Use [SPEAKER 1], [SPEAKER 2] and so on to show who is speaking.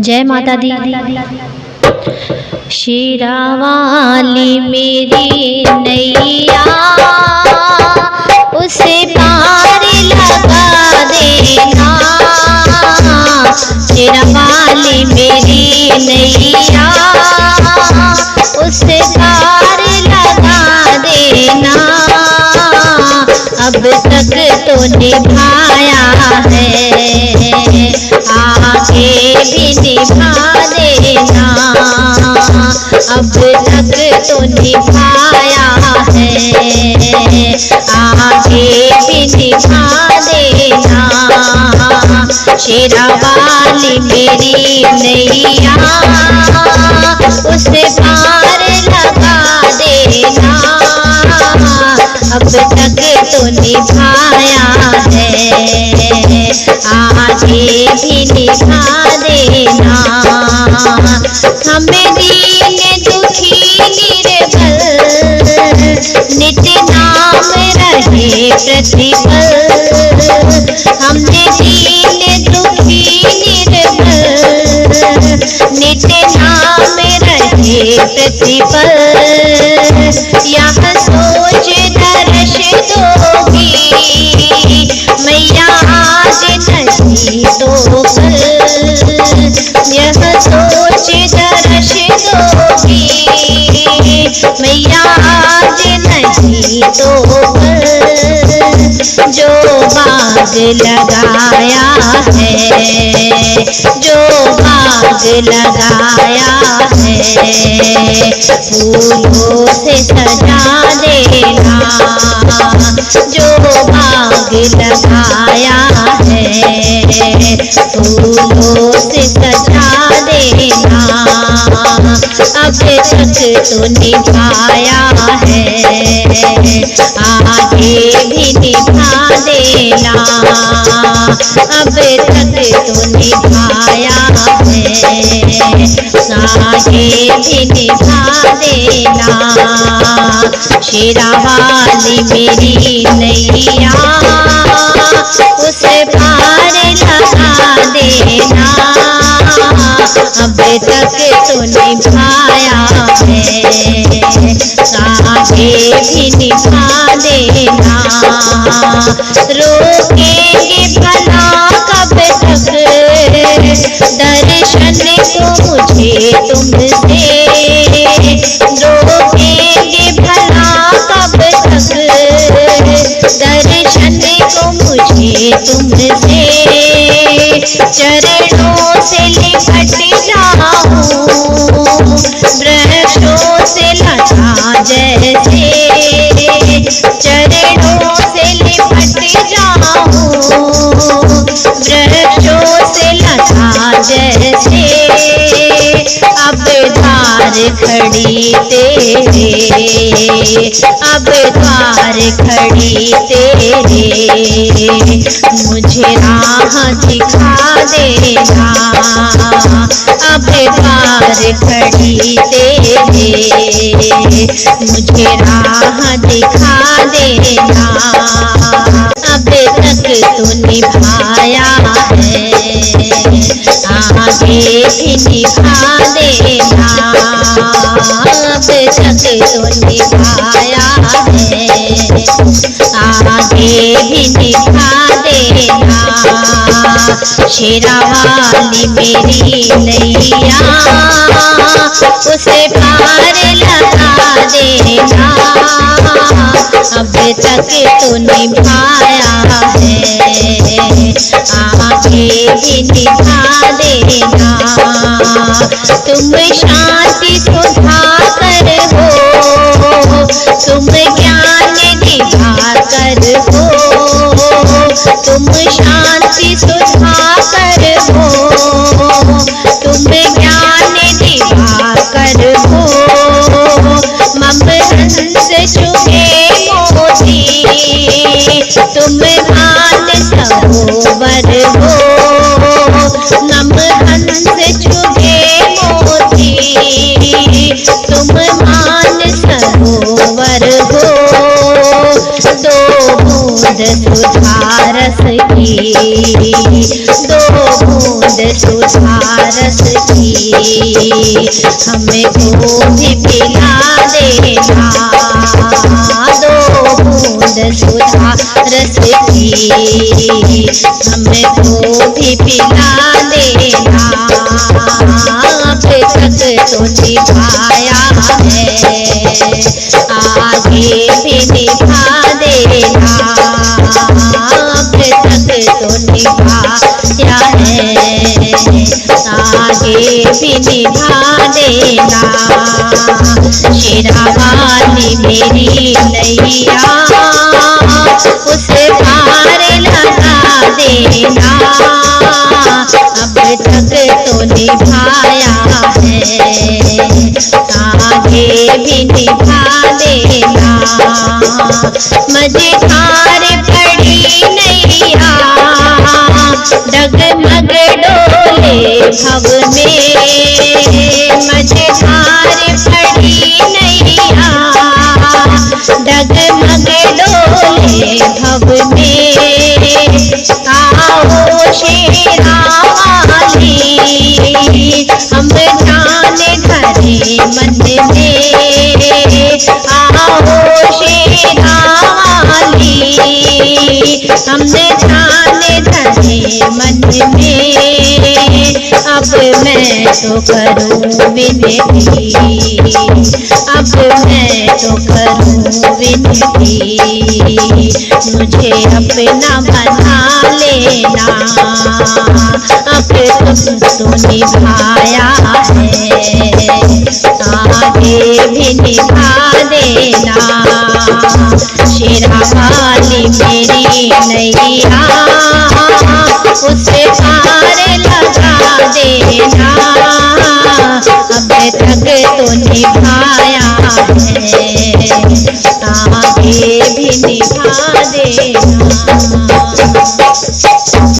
[SPEAKER 1] जय माता दी। शेरावाली मेरी नैया उसे पार लगा देना। शेरावाली मेरी नैया उसे पार लगा देना। अब तक तो निभाया है, आगे भी निभा देना। अब तक तो निभाया है, आगे भी निभा देना। शेरावाली मेरी नैया उसे पार लगा देना। अब तक तो निभाया है, आगे भी निभा देना। हमें दीन दुखी निर्बल नित्य नाम रहे प्रतिपल। हमने दीन दुखी निर्बल नित्य नाम रहे प्रतिपल। यह सोच दर्श दोगी मैया आज नहीं तो कल। यह सोच दर्श दोगी मैया आज नहीं तो कल। जो बाग लगाया है, जो बाग लगाया है, फूलों से सजा देना। जो बाग लगाया है, फूलों से सजा देना। अब तक तो निभाया है, आगे भी निभा देना। अब तक तो निभाया है, आगे भी निभा देना। शेरावाली मेरी नैया उसे पार लगा देना। अब तक तो निभाया है, आगे भी निभा देना। रोकेंगे भला कब तक दर्शन को मुझे तुमसे। रोकेंगे भला कब तक दर्शन को मुझे तुमसे। चरणों से लिपट जाऊं वृक्षों से लता जैसे। चरणों से लिपट जाऊं वृक्षों से लता जैसे। अब द्वार खड़ी तेरे, अब द्वार खड़ी तेरे, मुझे राह दिखा देना। अब द्वार खड़ी तेरे, मुझे राह दिखा देना। अब तक तो निभाया है, आगे भी निभा देना। अब तक तो निभाया है, आगे भी निभा देना। शेरावाली मेरी नैया उसे पार लगा देना। अब तक तो निभाया है, आगे भी निभा देना। तुम शांति सुधाकर हो, तुम ज्ञान दिवाकर हो। तुम शांति सुधाकर हो, तुम ज्ञान दिवाकर हो। मम हंस चुके मोती, तुम मान सरोवर हो। मम हंस चुके मोती, तुम मान सरोवर हो। दो बूंद सुधारस की सुधा रस की, हमको भी पिला देना, दो बूंद सुधा रस की, हमको भी पिला देना, अब तक तो निभाया है, आगे भी निभा देना, अब तक तो निभाया है, आगे भी निभा देना, शेरावाली मेरी नैया उसे पार लगा देना, अब तक तो निभाया है, आगे भी निभा देना, मझधार पड़ी नैया डगमग डोले भव में, मझधार पड़ी नैया डगमग डोले भव में, आओ शेरावाली हम जाने धरे मन में, आओ शेरावाली हमने जाने धरे मन में, अब मैं तो करूँ विनती, अब मैं तो करूँ विनती, मुझे अपना बना लेना, अब तुम तो निभाया है, आगे भी निभा देना, शेरावाली मेरी नैया उसे पार लगा देना, अब तक तो निभाया है, आगे भी निभा देना।